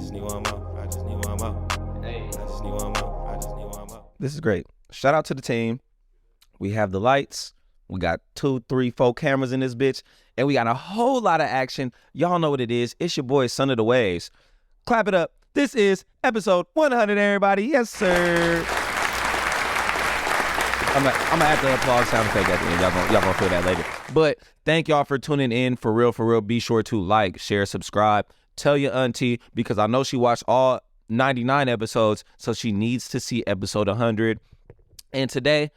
just need one more. I just need one more. Hey, I just need one more. I just need one more. This is great. Shout out to the team. We have the lights. We got 2, 3, 4 cameras in this bitch. And we got a whole lot of action. Y'all know what it is. It's your boy, Son of the Waves. Clap it up. This is episode 100, everybody. Yes, sir. I'm gonna add the applause sound effect at the end. Y'all gonna feel that later. But thank y'all for tuning in. For real. Be sure to like, share, subscribe. Tell your auntie, because I know she watched all 99 episodes, so she needs to see episode 100. And today,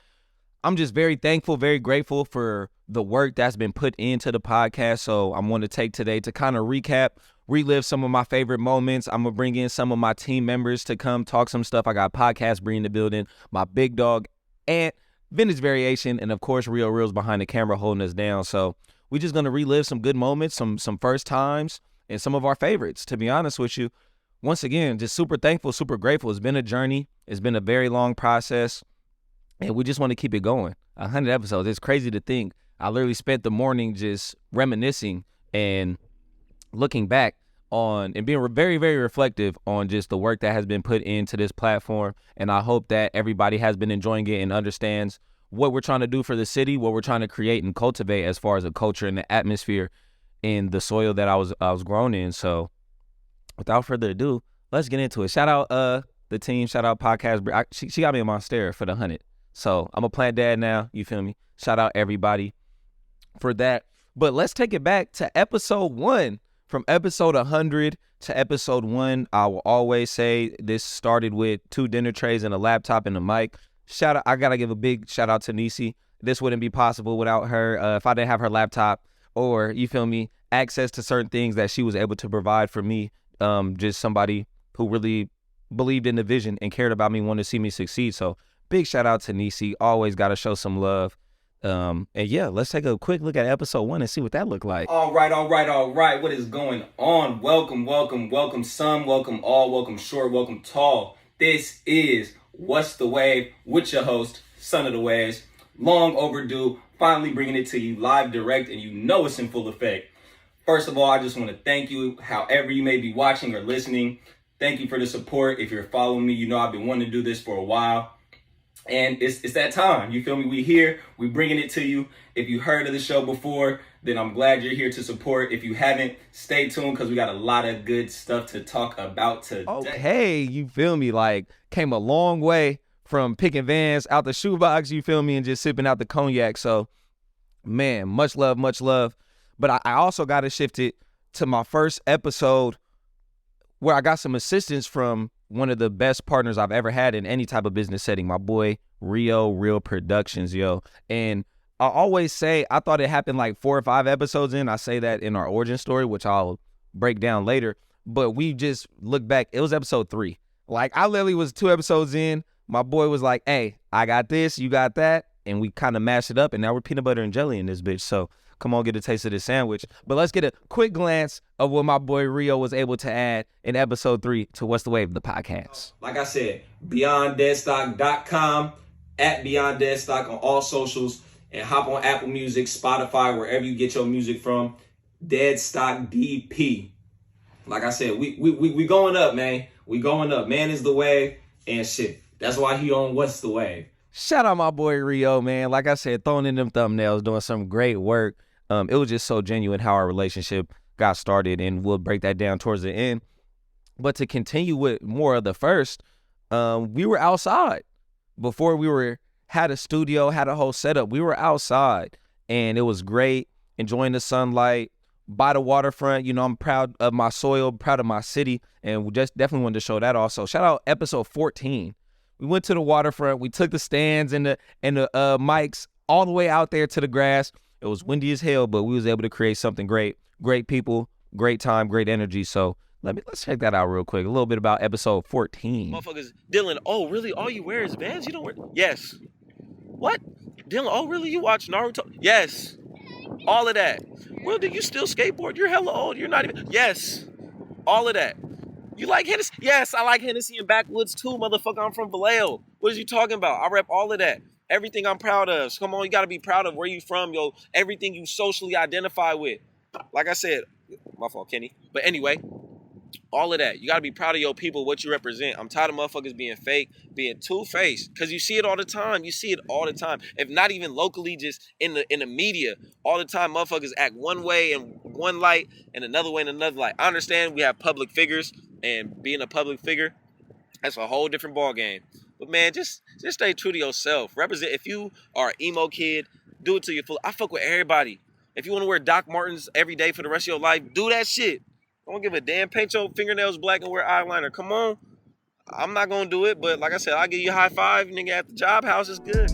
I'm just very thankful, very grateful for the work that's been put into the podcast. So I'm going to take today to kind of recap, relive some of my favorite moments. I'm going to bring in some of my team members to come talk some stuff. I got Podcast Bree in the building, my big dog, Ant, Vintage Variation, and of course, Rio Reels behind the camera holding us down. So we're just going to relive some good moments, some first times, and some of our favorites, to be honest with you. Once again, just super thankful, super grateful. It's been a journey. It's been a very long process. And we just want to keep it going. 100 episodes. It's crazy to think. I literally spent the morning just reminiscing and looking back on and being very, very reflective on just the work that has been put into this platform. And I hope that everybody has been enjoying it and understands what we're trying to do for the city, what we're trying to create and cultivate as far as a culture and the atmosphere in the soil that I was grown in. So without further ado, let's get into it. Shout out the team. Shout out Podcast. She got me in my stare for the 100. So I'm a plant dad now, you feel me? Shout out everybody for that. But let's take it back to episode 1. From episode 100 to episode 1, I will always say this started with 2 dinner trays and a laptop and a mic. Shout out, I gotta give a big shout out to Nisi. This wouldn't be possible without her. If I didn't have her laptop or, you feel me, access to certain things that she was able to provide for me. Just somebody who really believed in the vision and cared about me, wanted to see me succeed. So big shout out to Nisi. Always got to show some love. And yeah, let's take a quick look at episode 1 and see what that looked like. All right. What is going on? Welcome some, welcome all, welcome short, welcome tall. This is What's the Wave with your host, Son of the Waves. Long overdue, finally bringing it to you live, direct, and you know it's in full effect. First of all, I just want to thank you, however you may be watching or listening. Thank you for the support. If you're following me, you know I've been wanting to do this for a while. And it's that time, you feel me? We here, we bringing it to you. If you heard of the show before, then I'm glad you're here to support. If you haven't, stay tuned because we got a lot of good stuff to talk about today. Okay, you feel me? Like, came a long way from picking Vans out the shoebox, you feel me, and just sipping out the cognac. So, man, much love. But I also got to shift it to my first episode where I got some assistance from one of the best partners I've ever had in any type of business setting, my boy Rio Real Productions, yo. And I always say, I thought it happened like 4 or 5 episodes in. I say that in our origin story, which I'll break down later. But we just look back, it was episode 3. Like, I literally was 2 episodes in. My boy was like, hey, I got this, you got that. And we kind of mashed it up. And now we're peanut butter and jelly in this bitch. So come on, get a taste of this sandwich. But let's get a quick glance of what my boy Rio was able to add in episode 3 to What's the Wave, the podcast. Like I said, BeyondDeadstock.com, at BeyondDeadstock on all socials, and hop on Apple Music, Spotify, wherever you get your music from. Deadstock DP. Like I said, we going up, man. We going up. Man is the wave, and shit. That's why he on What's the Wave. Shout out my boy Rio, man. Like I said, throwing in them thumbnails, doing some great work. It was just so genuine how our relationship got started, and we'll break that down towards the end. But to continue with more of the first, we were outside. Before we had a studio, had a whole setup, we were outside, and it was great, enjoying the sunlight by the waterfront. You know, I'm proud of my soil, proud of my city, and we just definitely wanted to show that also. Shout out episode 14. We went to the waterfront. We took the stands and the mics all the way out there to the grass. It was windy as hell, but we was able to create something great. Great people, great time, great energy. So let's check that out real quick. A little bit about episode 14. Motherfuckers, Dylan, oh really? All you wear is Vans? You don't wear? Yes. What? Dylan, oh really? You watch Naruto? Yes. All of that. Well, do you still skateboard? You're hella old. You're not even. Yes. All of that. You like Hennessy? Yes, I like Hennessy and Backwoods too, motherfucker. I'm from Vallejo. What is you talking about? I rep all of that. Everything I'm proud of. So come on, you got to be proud of where you from, yo. Everything you socially identify with. Like I said, my fault, Kenny. But anyway, All of that. You got to be proud of your people, what you represent. I'm tired of motherfuckers being fake, being two-faced, because you see it all the time. You see it all the time. If not even locally, just in the media, all the time motherfuckers act one way in one light and another way in another light. I understand we have public figures, and being a public figure, that's a whole different ball game. But man, just stay true to yourself. Represent. If you are an emo kid, do it to your full. I fuck with everybody. If you want to wear Doc Martens every day for the rest of your life, do that shit. Don't give a damn. Paint your fingernails black and wear eyeliner. Come on. I'm not gonna do it, but like I said, I'll give you a high five, nigga, at the job house. Is good.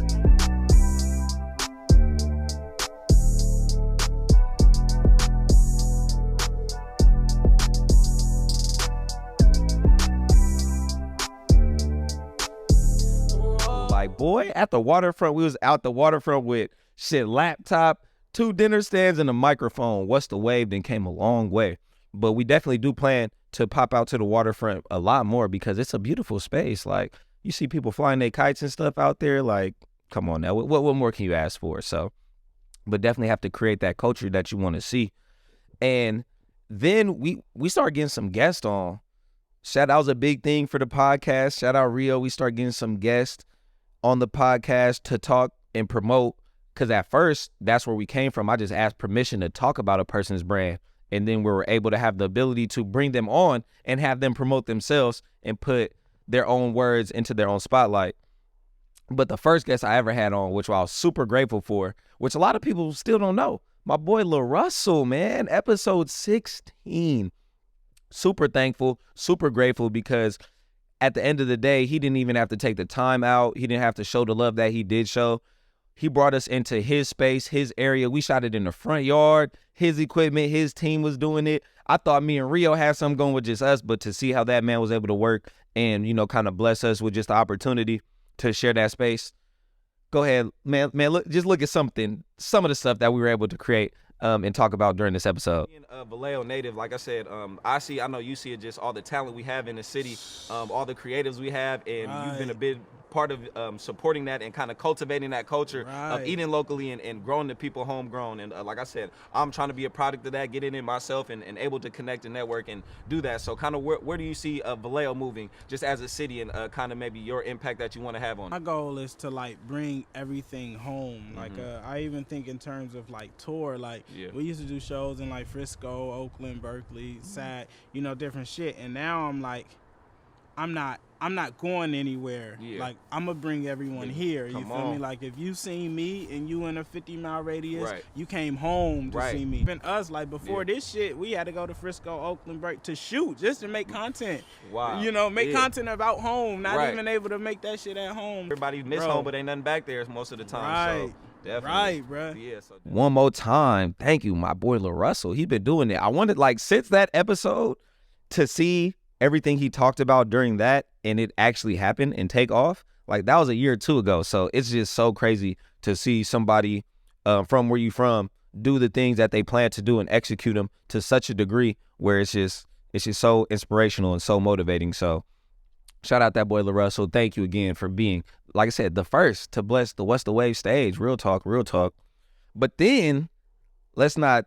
Like, boy, at the waterfront, we was out the waterfront with shit, laptop, 2 dinner stands, and a microphone. What's the Wave? Then came a long way. But we definitely do plan to pop out to the waterfront a lot more because it's a beautiful space. Like, you see people flying their kites and stuff out there. Like, come on now. What more can you ask for? So, but definitely have to create that culture that you want to see. And then we start getting some guests on. Shout out's a big thing for the podcast. Shout out Rio. We start getting some guests on the podcast to talk and promote, because at first that's where we came from. I just asked permission to talk about a person's brand, and then we were able to have the ability to bring them on and have them promote themselves and put their own words into their own spotlight. But the first guest I ever had on, which I was super grateful for, which a lot of people still don't know, my boy Lil Russell, man, episode 16. Super thankful, super grateful, because at the end of the day, he didn't even have to take the time out. He didn't have to show the love that he did show. He brought us into his space, his area. We shot it in the front yard, his equipment, his team was doing it. I thought me and Rio had something going with just us, but to see how that man was able to work and, you know, kind of bless us with just the opportunity to share that space. Go ahead, man, look at some of the stuff that we were able to create and talk about during this episode. Vallejo native, like I said, I know you see it, just all the talent we have in the city, all the creatives we have, and you've been a big part of supporting that and kind of cultivating that culture of eating locally and growing the people homegrown. And like I said, I'm trying to be a product of that, get in myself and able to connect and network and do that. So kind of where do you see Vallejo moving just as a city, and kind of maybe your impact that you want to have on it? My goal is to like bring everything home. Like I even think in terms of like tour, like we used to do shows in like Frisco, Oakland, Berkeley, SAC, you know, different shit. And now I'm like, I'm not going anywhere. Like, I'm gonna bring everyone here. You feel me? Like, if you seen me and you in a 50-mile radius, you came home to see me. Even us, like before this shit, we had to go to Frisco, Oakland, break to shoot just to make content. Wow. You know, make content about home. Not even able to make that shit at home. Everybody miss home, but ain't nothing back there most of the time. So definitely. Right, bro. Yeah. So one more time, thank you, my boy Lil Russell. He been doing it. I wanted, like, since that episode, to see everything he talked about during that and it actually happened and take off. Like, that was a year or two ago. So it's just so crazy to see somebody from where you from do the things that they plan to do and execute them to such a degree where it's just so inspirational and so motivating. So shout out that boy Lil Russell. Thank you again for being, like I said, the first to bless the What's the Wave stage. Real talk. But then let's not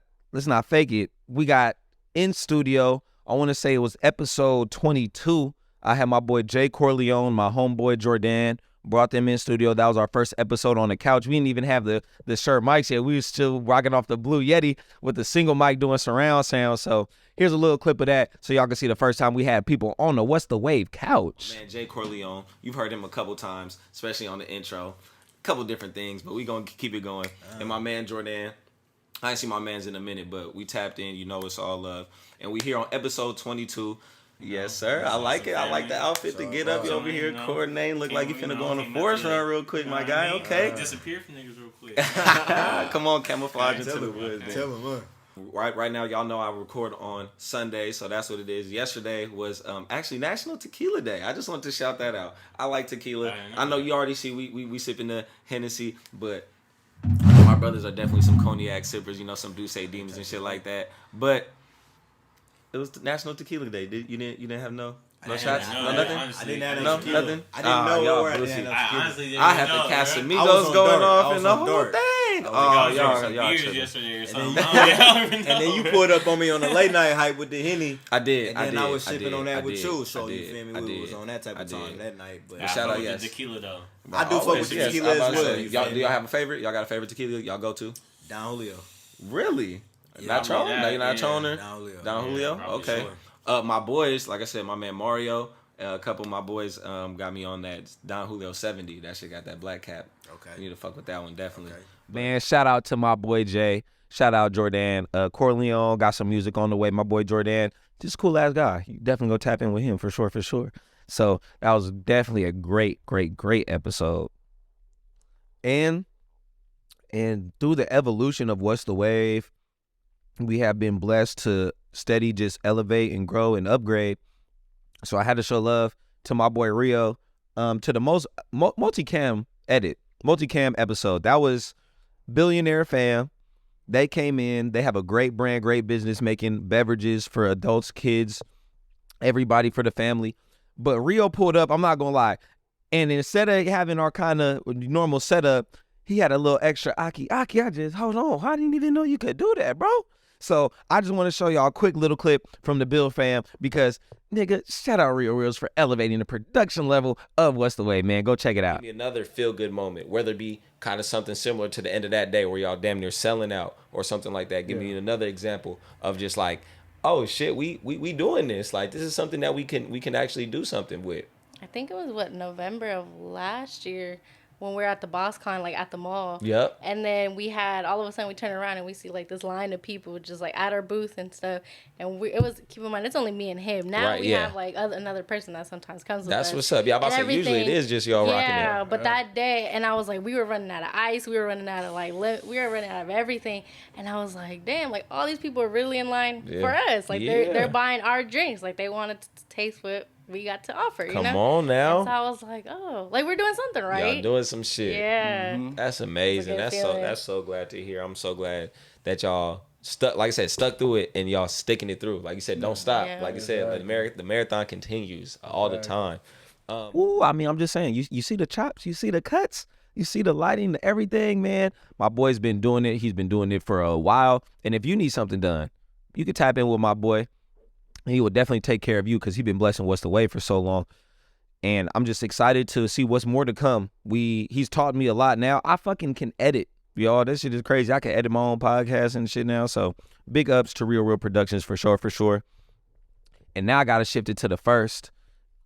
fake it. We got in studio, I want to say it was episode 22. I had my boy Jay Corleone, my homeboy Jordan, brought them in studio. That was our first episode on the couch. We didn't even have the shirt mics yet. We were still rocking off the Blue Yeti with the single mic doing surround sound. So here's a little clip of that so y'all can see the first time we had people on the What's the Wave couch. Man, Jay Corleone, you've heard him a couple times, especially on the intro. A couple different things, but we gonna keep it going. And my man Jordan, I ain't seen my mans in a minute, but we tapped in. You know it's all love. And we here on episode 22. Yes, sir. I like it. I like the outfit to get up. You over here coordinating. Look like you finna go on a forest run real quick, my guy. Okay. Disappear from niggas real quick. Come on, camouflage into the woods. Tell him what. Right now, y'all know I record on Sunday, so that's what it is. Yesterday was actually National Tequila Day. I just want to shout that out. I like tequila. I know you already see we sipping the Hennessy, but my brothers are definitely some cognac sippers, you know, some Douce Demons and shit like that. But it was National Tequila Day. You didn't have no shots? No, nothing? I didn't have no tequila. nothing? I didn't know y'all where I pussy. didn't have tequila. I had the Casamigos going off and the whole thing. think. I y'all some y'all beers tripping. yesterday or And something. then, and then you pulled up on me on the late night hype with the Henny. I did. And then I was I sipping did, on that I with did, you. So I you did, feel me? I We did, was on that type I of time did. that night. But Shout out, The yes. tequila though. I do fuck with the yes, tequila I'm about as to well. say, You y'all, feel do me? y'all have a favorite? Y'all got a favorite tequila y'all go to? Don Julio. Really? Yeah, Not Tron? probably No, you're not that, Troner? Don Julio. Don Julio? probably Okay. sure. My boys, like I said, my man Mario, a couple of my boys got me on that Don Julio 70. That shit got that black cap. Okay. You need to fuck with that one, definitely. Okay. Man, shout out to my boy Jay. Shout out Jordan. Corleone got some music on the way. My boy Jordan, just cool ass guy. You definitely go tap in with him for sure, for sure. So that was definitely a great episode. And through the evolution of What's the Wave, we have been blessed to steady just elevate and grow and upgrade. So I had to show love to my boy Rio, to the multicam episode. That was Billionaire Fam. They came in. They have a great brand, great business making beverages for adults, kids, everybody, for the family. But Rio pulled up, I'm not going to lie. And instead of having our kind of normal setup, he had a little extra Aki, I just, hold on. I didn't even know you could do that, bro. So I just want to show y'all a quick little clip from the Bill fam because, nigga, shout out Rio Reels for elevating the production level of What's the Way, man. Go check it out. Give me another feel-good moment, whether it be kind of something similar to the end of that day where y'all damn near selling out or something like that. Give me another example of just like, oh, shit, we doing this. Like, this is something that we can actually do something with. I think it was, November of last year when we were at the BossCon, like, at the mall. Yep. And then we had, all of a sudden, we turn around and we see, like, this line of people just, like, at our booth and stuff. And it was, keep in mind, it's only me and him. Now we have, like, another person that sometimes comes with us. That's what's up. Yeah, I'm about to say, usually it is just y'all rocking it. Yeah, but that day, and I was like, we were running out of ice. We were running out of, like, we were running out of everything. And I was like, damn, like, all these people are really in line for us. Like, they're buying our drinks. Like, they wanted to taste what we got to offer, you know? Come on now. And so I was like, oh, like, we're doing something right. Y'all doing some shit. Yeah. Mm-hmm. That's amazing. That's so glad to hear. I'm so glad that y'all stuck, like I said, stuck through it and y'all sticking it through. Like you said, don't stop. Yeah. Like you said, the marathon continues all the time. I mean, I'm just saying, you see the chops, you see the cuts, you see the lighting, everything, man. My boy's been doing it. He's been doing it for a while. And if you need something done, you can tap in with my boy. He will definitely take care of you because he's been blessing What's the Way for so long. And I'm just excited to see what's more to come. He's taught me a lot now. I fucking can edit, y'all. This shit is crazy. I can edit my own podcast and shit now. So big ups to Real Productions for sure. And now I got to shift it to the first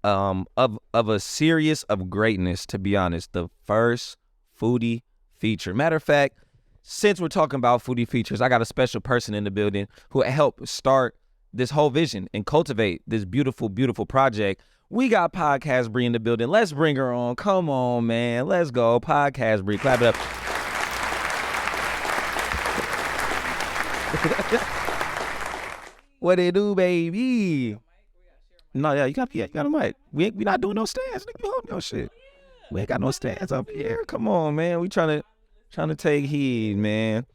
of a series of greatness, to be honest. The first foodie feature. Matter of fact, since we're talking about foodie features, I got a special person in the building who helped start this whole vision and cultivate this beautiful, beautiful project. We got Podcast Bree in the building. Let's bring her on. Come on, man. Let's go. Podcast Bree. Clap it up. What it do, baby? No, yeah, you got a mic. We not doing no stands. Nigga, you hold your shit. We ain't got no stands up here. Come on, man. We trying to take heed, man.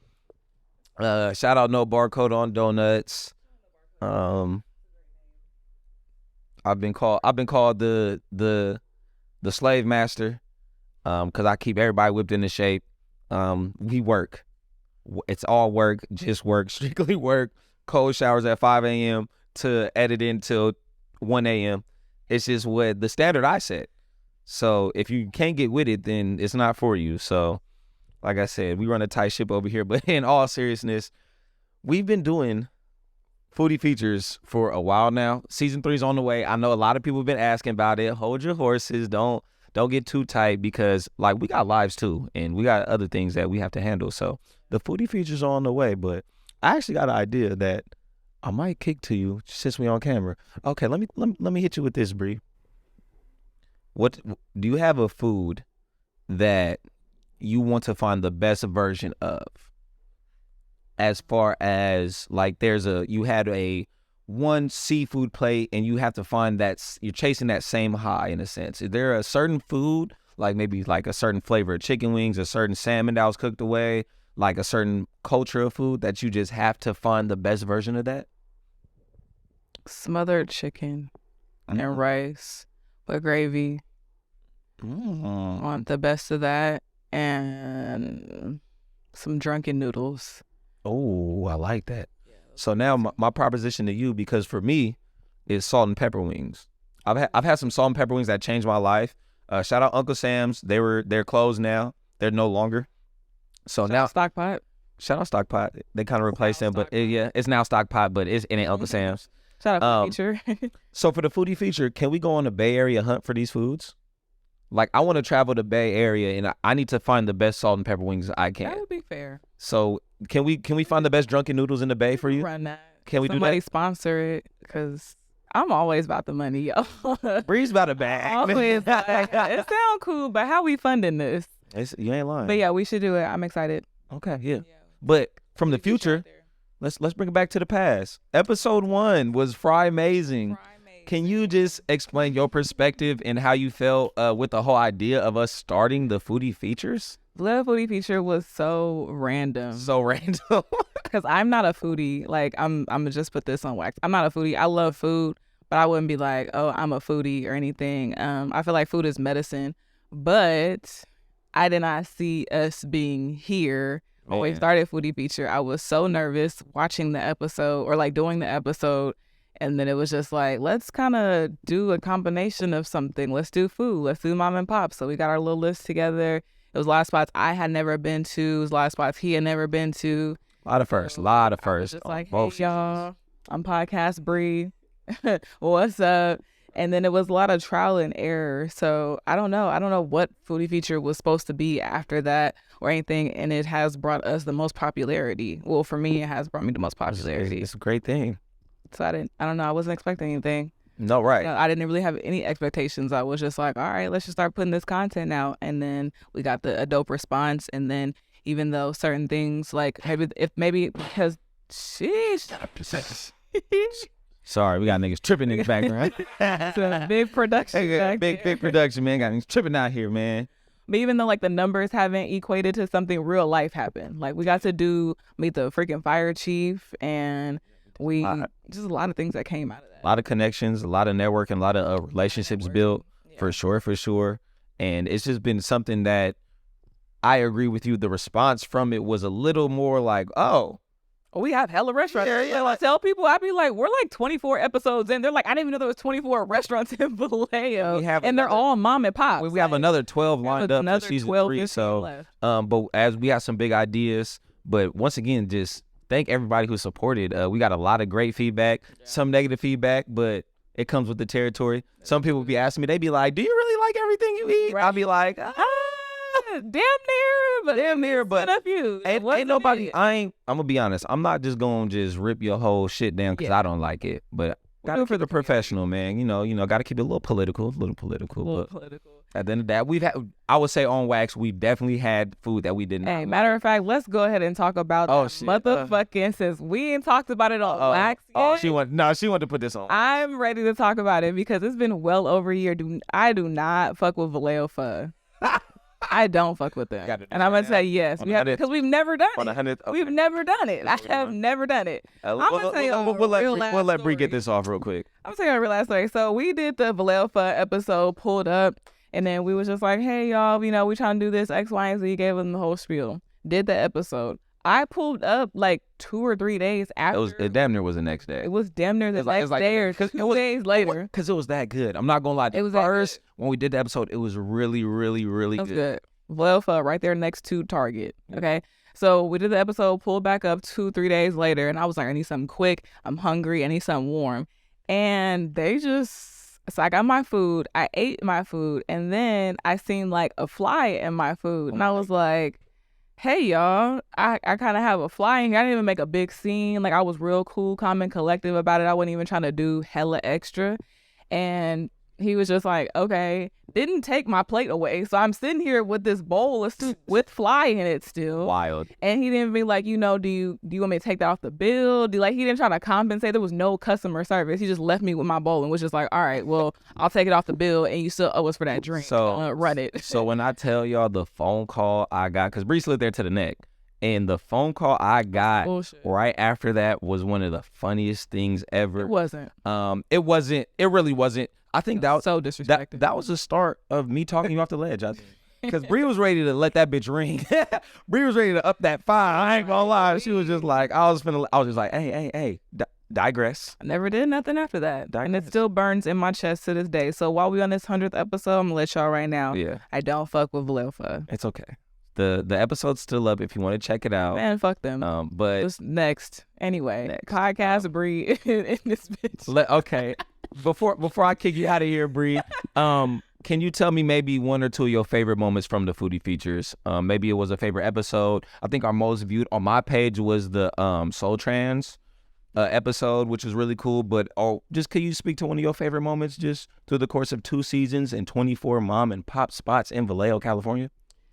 Shout out No Barcode on Donuts. I've been called the slave master, because I keep everybody whipped into shape. We work. It's all work, just work, strictly work. Cold showers at 5 a.m. to edit until 1 a.m. It's just what the standard I set. So if you can't get with it, then it's not for you. So like I said, we run a tight ship over here. But in all seriousness, we've been doing foodie features for a while now. Season 3's on the way. I know a lot of people have been asking about it. Hold your horses. Don't get too tight because, like, we got lives too, and we got other things that we have to handle. So the foodie features are on the way. But I actually got an idea that I might kick to you since we on camera. Okay, let me hit you with this, Bree. What do you have a food that you want to find the best version of? As far as, like, you had a one seafood plate and you have to find you're chasing that same high in a sense. Is there a certain food, like maybe like a certain flavor of chicken wings, a certain salmon that was cooked away, like a certain culture of food that you just have to find the best version of that? Smothered chicken and rice with gravy. Want the best of that. And some drunken noodles. Oh, I like that. So now my proposition to you, because for me, is salt and pepper wings. I've had some salt and pepper wings that changed my life. Shout out Uncle Sam's. They're closed now. They're no longer. So now Stock Pot. shout out Stock Pot. They kind of replaced them, but it's now Stock Pot, but it ain't Uncle Sam's. Shout out feature. So for the foodie feature, can we go on the Bay Area hunt for these foods? Like, I want to travel to Bay Area, and I need to find the best salt and pepper wings I can. That would be fair. So can we find the best drunken noodles in the Bay for you? Run that. Can we Somebody do that? sponsor it, because I'm always about the money, yo. Breeze about a bag. Always like, it sounds cool, but how we funding this? You ain't lying. But yeah, we should do it. I'm excited. Okay, yeah. But from the future, let's bring it back to the past. Episode 1 was Fry Amazing. Can you just explain your perspective and how you felt with the whole idea of us starting the foodie features? The foodie feature was so random. So random. Because I'm not a foodie. Like, I'm gonna just put this on wax. I'm not a foodie. I love food, but I wouldn't be like, oh, I'm a foodie or anything. I feel like food is medicine, but I did not see us being here when we started foodie feature. I was so nervous watching the episode or like doing the episode. And then it was just like, let's kind of do a combination of something. Let's do food. Let's do mom and pop. So we got our little list together. It was a lot of spots I had never been to. It was a lot of spots he had never been to. A lot of firsts. Just like, hey, y'all, I'm Podcast Bree. What's up? And then it was a lot of trial and error. So I don't know what foodie feature was supposed to be after that or anything. And it has brought us the most popularity. Well, for me, it has brought me the most popularity. It's a great thing. So I don't know. I wasn't expecting anything. No, right. I didn't really have any expectations. I was just like, all right, let's just start putting this content out. And then we got a dope response. And then even though certain things like, if maybe because, sheesh. Sorry, we got niggas tripping in the background. It's a big production. Big production, man. Got niggas tripping out here, man. But even though like the numbers haven't equated to something, real life happened. Like we got to meet the freaking fire chief, and just a lot of things that came out of that. A lot of connections, a lot of networking, a lot of relationships built, for sure. And it's just been something that I agree with you. The response from it was a little more like, we have hella restaurants. Yeah. I tell people, I be like, we're like 24 episodes in. They're like, I didn't even know there was 24 restaurants in Vallejo. And they're all mom and pop. We have another 12 lined up for season 3. So, but as we have some big ideas, but once again, just thank everybody who supported. We got a lot of great feedback, some negative feedback, but it comes with the territory. Some people be asking me, they be like, do you really like everything you eat? I'll be like, damn near, but ain't nobody, I'm gonna be honest, I'm not just gonna just rip your whole shit down because I don't like it, but gotta for the professional, man, you know, gotta keep it a little political. At the end of that, I would say on wax, we definitely had food that we didn't. Hey, matter of fact, let's go ahead and talk about motherfucking, since we ain't talked about it on wax yet. She wanted to put this on. I'm ready to talk about it because it's been well over a year. I do not fuck with Vallejo pho. I don't fuck with them. And I'm going to say yes. Because we've never done it. We've never done it. I have never done it. I'm going to tell you we'll let Bree get this off real quick. I'm going to tell you a real last story. So we did the Vallejo pho episode, pulled up, and then we was just like, hey, y'all, you know, we trying to do this X, Y, and Z. Gave them the whole spiel. Did the episode. I pulled up like 2 or 3 days after. It damn near was the next day. It was damn near the next day or 2 days later. Because it was that good. I'm not going to lie. It was first, when we did the episode, it was really, really, really good. Vallejo pho right there next to Target. Okay. So we did the episode, pulled back up 2-3 days later, and I was like, I need something quick. I'm hungry. I need something warm. And so I got my food. I ate my food, and then I seen like a fly in my food. And I was like, hey, y'all, I kind of have a fly in here. I didn't even make a big scene. Like, I was real cool, calm, and collective about it. I wasn't even trying to do hella extra. And he was just like, okay, didn't take my plate away. So I'm sitting here with this bowl with fly in it still. Wild. And he didn't be like, you know, do you want me to take that off the bill? He didn't try to compensate. There was no customer service. He just left me with my bowl and was just like, all right, well, I'll take it off the bill and you still owe us for that drink. So run it. So when I tell y'all the phone call I got, because Bree slid there to the neck, and the phone call I got right after that was one of the funniest things ever. It wasn't. It really wasn't. I think that was so disrespectful. That was the start of me talking you off the ledge. Because Bree was ready to let that bitch ring. Bree was ready to up that fire. I ain't gonna lie. She was just like, I was just like, hey, digress. I never did nothing after that. And it still burns in my chest to this day. So while we on this 100th episode, I'm gonna let y'all right now. Yeah. I don't fuck with Vallejo pho. It's okay. The episode's still up if you want to check it out. Man, fuck them. But just next. Anyway, podcast Bree in this bitch. Okay. Before I kick you out of here, Bree, can you tell me maybe one or two of your favorite moments from the Foodie Features? Maybe it was a favorite episode. I think our most viewed on my page was the Soul Trans episode, which was really cool. But just can you speak to one of your favorite moments just through the course of 2 seasons and 24 mom and pop spots in Vallejo, California?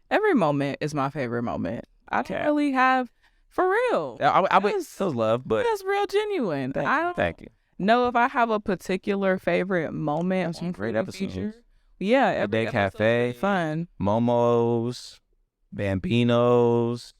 Every moment is my favorite moment. I don't really have, for real. I would still love, but that's real genuine. Thank you. Know if I have a particular favorite moment. Some great episodes. Yeah, every day cafe, fun. Momo's, Bambinos,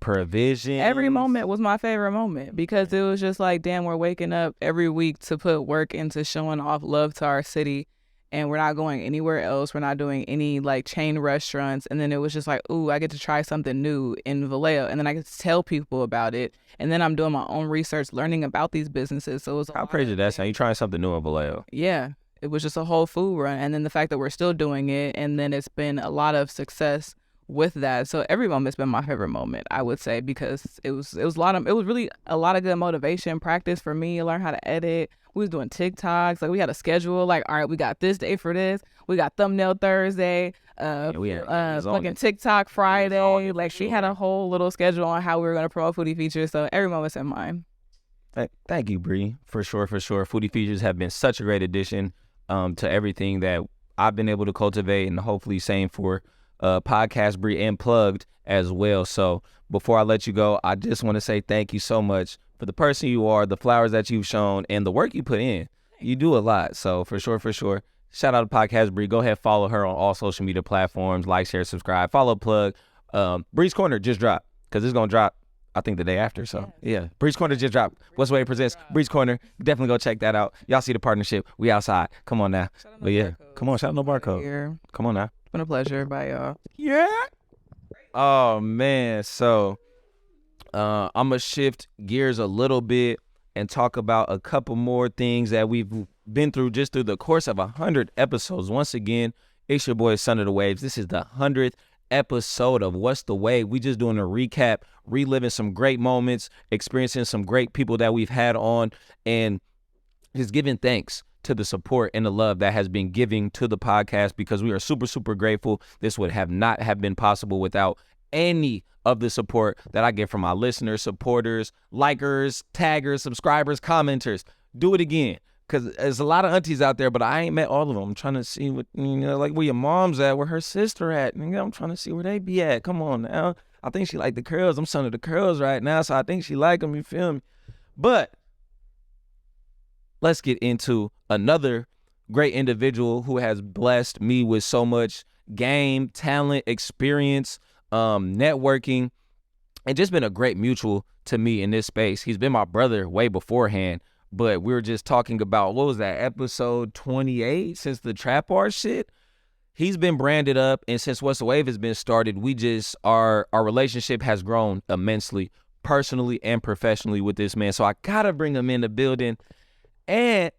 Provision. Every moment was my favorite moment because it was just like, damn, we're waking up every week to put work into showing off love to our city. And we're not going anywhere else. We're not doing any like chain restaurants. And then it was just like, ooh, I get to try something new in Vallejo. And then I get to tell people about it. And then I'm doing my own research, learning about these businesses. So it was How crazy that sound? You trying something new in Vallejo? Yeah. It was just a whole food run. And then the fact that we're still doing it. And then it's been a lot of success with that. So every moment's been my favorite moment, I would say, because it was really a lot of good motivation practice for me. Learn how to edit. We was doing TikToks. Like we had a schedule. Like, all right, we got this day for this. We got thumbnail Thursday. Fucking TikTok Friday. Like she had a whole little schedule on how we were gonna promote Foodie Features. So every moment's in mine. Thank you, Bree. For sure. Foodie Features have been such a great addition to everything that I've been able to cultivate, and hopefully same for Podcast Bree and Plugged as well. So before I let you go, I just want to say thank you so much for the person you are, the flowers that you've shown, and the work you put in. You do a lot. So for sure. Shout out to Podcast Bree. Go ahead, follow her on all social media platforms. Like, share, subscribe. Follow Plug. Bree's Corner just dropped because it's going to drop, I think, the day after. So, yeah. Bree's Corner just dropped. What's the Way presents Bree's Corner. Definitely go check that out. Y'all see the partnership. We outside. Come on now. But yeah, come on. Shout out No Barcode. Here. Come on now. It's been a pleasure. Bye, y'all. Yeah. Oh, man. So I'm going to shift gears a little bit and talk about a couple more things that we've been through just through the course of 100 episodes. Once again, it's your boy, Son of the Waves. This is the 100th episode of What's the Wave. We just doing a recap, reliving some great moments, experiencing some great people that we've had on, and just giving thanks to the support and the love that has been giving to the podcast, because we are super, super grateful. This would not have been possible without any of the support that I get from my listeners, supporters, likers, taggers, subscribers, commenters. Do it again, because there's a lot of aunties out there, but I ain't met all of them. I'm trying to see what, like where your mom's at, where her sister at. I'm trying to see where they be at. Come on now. I think she like the curls. I'm son of the curls right now, so I think she like them. You feel me? But let's get into another great individual who has blessed me with so much game, talent, experience, networking, and just been a great mutual to me in this space. He's been my brother way beforehand, but we were just talking about, what was that, episode 28, since the trap art shit? He's been branded up, and since What's the Wave has been started, we just, our relationship has grown immensely, personally and professionally with this man. So I gotta bring him in the building. And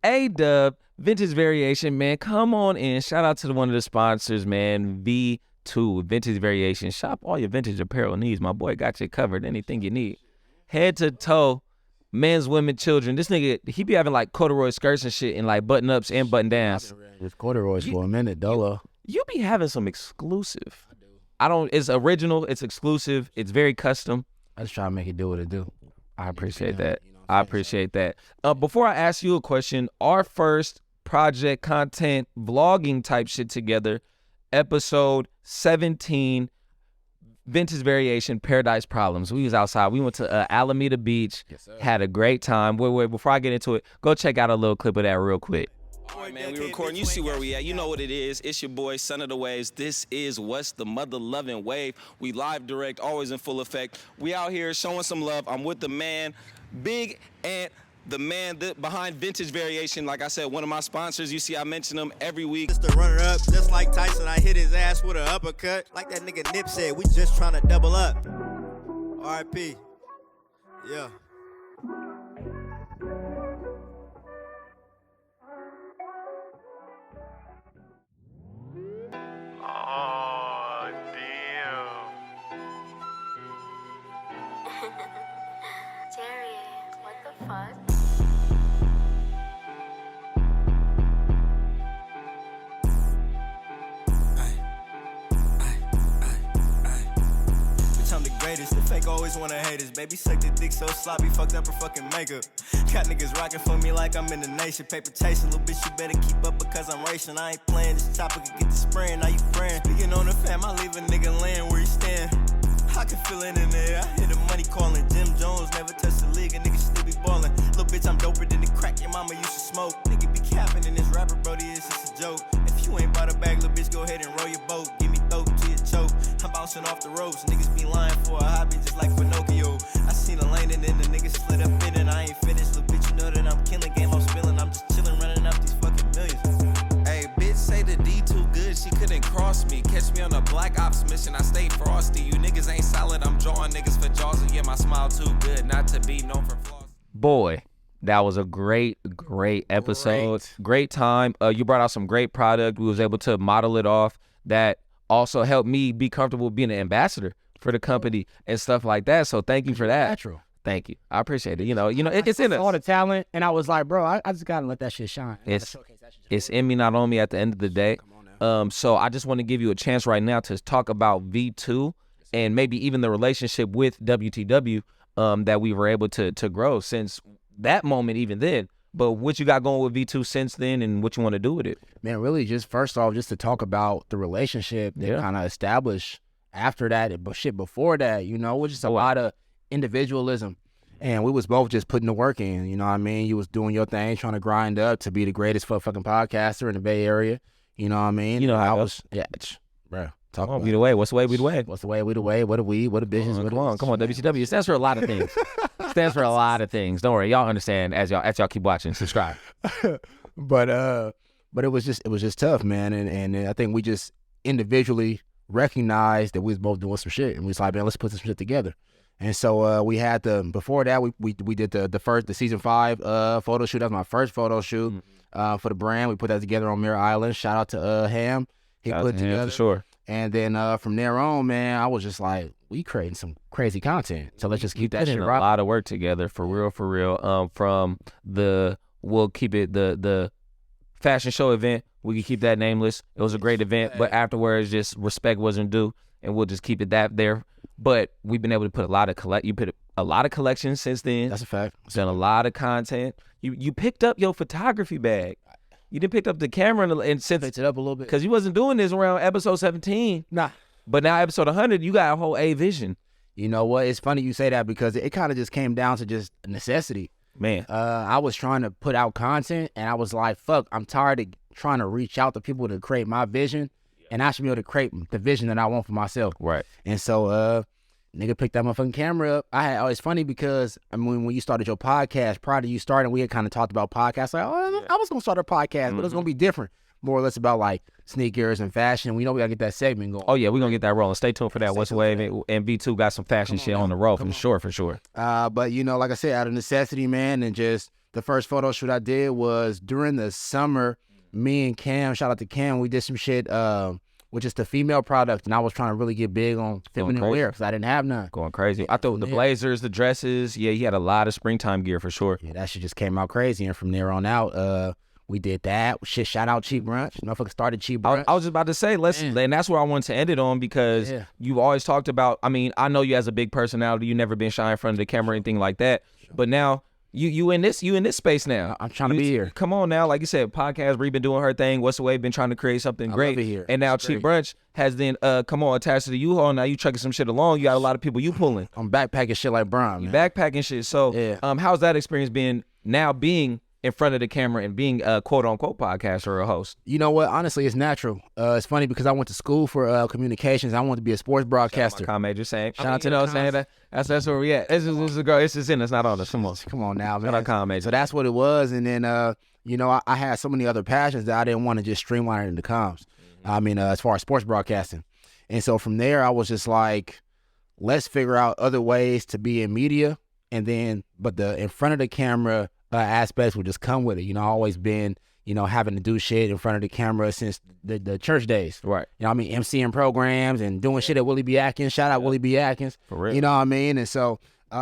A-Dub, Vintage Variation, man, come on in. Shout out to one of the sponsors, man, V2, Vintage Variation. Shop all your vintage apparel needs. My boy got you covered, anything you need. Head to toe, men's, women, children. This nigga, he be having like corduroy skirts and shit and like button-ups and button-downs. With corduroys for a minute, Dolo. You be having some exclusive. It's original, it's exclusive, it's very custom. I just try to make it do what it do. I appreciate that. I appreciate that. Before I ask you a question, our first project content vlogging type shit together, episode 17, Vintage Variation, Paradise Problems. We was outside. We went to Alameda Beach, had a great time. Wait, before I get into it, go check out a little clip of that real quick. All right, man, we recording. You see where we at. You know what it is. It's your boy, Son of the Waves. This is What's the Mother-Loving Wave. We live direct, always in full effect. We out here showing some love. I'm with the man, Big Ant the man behind Vintage Variation. Like I said, one of my sponsors. You see, I mention them every week. Just the runner up, just like Tyson. I hit his ass with an uppercut. Like that nigga Nip said, we just trying to double up. R.I.P. Yeah. Oh, damn. Jerry, what the fuck? I'm the greatest. The fake always wanna hate us. Baby suck the dick so sloppy, fucked up her fucking makeup. Got niggas rocking for me like I'm in the nation. Paper chasing, little bitch, you better keep up because I'm racing. I ain't playing this topic, get the spraying, now you praying. Speaking on the fam, I leave a nigga laying where he stand. I can feel it in the air. I hear the money calling. Jim Jones never touched the league, and niggas still be ballin'. Little bitch, I'm doper than the crack your mama used to smoke. Nigga be capping in this rapper, brody, it's just a joke. If you ain't bought a bag, little bitch, go ahead and roll your boat. Give me throat to your choke. I'm bouncing off the ropes. Niggas be lying for a hobby just like Pinocchio. I seen a lane and then the niggas slid up in it. I ain't finished, little bitch, you know that I'm killing. Game I'm spilling. I'm just chilling, running up these fucking millions. Hey, bitch, say the D too good, she couldn't cross me. Catch me on a black ops mission, I stay frosty. You niggas ain't solid, I'm drawing niggas for jaws. And yeah, my smile too good, not to be known for flaws. Boy, that was a great episode. Great time. You brought out some great product. We was able to model it off. That also helped me be comfortable being an ambassador for the company and stuff like that. So thank you for that. Natural. Thank you. I appreciate it. It's in us. All the talent, and I was like, bro, I just gotta let that shit shine. It's in me, not on me. At the end of the day. So I just want to give you a chance right now to talk about V2 and maybe even the relationship with WTW that we were able to grow since that moment, even then. But what you got going with V2 since then, and what you want to do with it? Man, really, just first off, just to talk about the relationship that kind of established after that, but shit before that, was just a lot of individualism. And we was both just putting the work in, you know what I mean? You was doing your thing, trying to grind up to be the greatest fucking podcaster in the Bay Area. You know what I mean? You know how I was, bro. Talk about we the way. What's the way? We the way. What's the way? We the way. What are we? What are business? Come on. WTW. It stands for a lot of things. Stands for a lot of things. Don't worry, y'all understand as y'all keep watching. Subscribe. But it was just tough, man. And I think we just individually recognized that we was both doing some shit, and we was like, man, let's put some shit together. And so we had before that we did the season 5 photo shoot. That was my first photo shoot for the brand. We put that together on Mirror Island. Shout out to Ham. He put it together for sure. And then from there on, man, I was just like, we creating some crazy content. So let's just keep that shit right. A lot of work together, for real. From we'll keep it the fashion show event. We can keep that nameless. It was a great event, but afterwards, just respect wasn't due, and we'll just keep it that there. But we've been able to put you put a lot of collections since then. That's a fact. Done a lot of content. You picked up your photography bag. You didn't pick up the camera and since picked it up a little bit because you wasn't doing this around episode 17. Nah, but now episode 100, you got a whole A vision. You know what? It's funny you say that because it kind of just came down to just necessity. Man, I was trying to put out content, and I was like, fuck, I'm tired of trying to reach out to people to create my vision, and I should be able to create the vision that I want for myself. Right. And so, nigga picked that motherfucking camera up. It's funny because, I mean, when you started your podcast, prior to you starting, we had kind of talked about podcasts. Like, I was going to start a podcast, but it was going to be different. More or less about, like, sneakers and fashion. We know we got to get that segment going. Oh, yeah, we're going to get that rolling. Stay tuned for that. What's the Wave? And V2 got some fashion shit on the road, for sure. But, like I said, out of necessity, man, and just the first photo shoot I did was during the summer. Me and Cam, shout out to Cam, we did some shit with just the female product, and I was trying to really get big on feminine wear because I didn't have none. Going crazy. I thought the blazers, the dresses, he had a lot of springtime gear for sure. Yeah, that shit just came out crazy, and from there on out, we did that. Shit, shout out Cheap Brunch. Motherfucker started Cheap Brunch. I was just about to say, and that's where I wanted to end it on because you've always talked about, I mean, I know you as a big personality, you never been shy in front of the camera or anything like that, but now you in this space now. I'm trying to be here. Come on now, like you said, podcast, Bree been doing her thing. What's the Way been trying to create something great. Here. And now Cheap Brunch has then attached to the U-Haul. Now you trucking some shit along. You got a lot of people you pulling. I'm backpacking shit like Brian. You backpacking shit. So how's that experience been now being in front of the camera and being a quote unquote podcaster or a host? You know what? Honestly, it's natural. It's funny because I went to school for communications. I wanted to be a sports broadcaster. Shout out my major saying. Shout out to those saying that. That's where we at. This is a girl. This is in. It's not on us. Come on now, man. Shout out major. So that's what it was. And then you know, I had so many other passions that I didn't want to just streamline it into comms. I mean, as far as sports broadcasting. And so from there, I was just like, let's figure out other ways to be in media. And then, but the in front of the camera aspects would just come with it. You know, I've always been, you know, having to do shit in front of the camera since the church days. Right. You know what I mean? MCing programs and doing shit at Willie B. Atkins. Shout out Willie B. Atkins. For real. You know what I mean? And so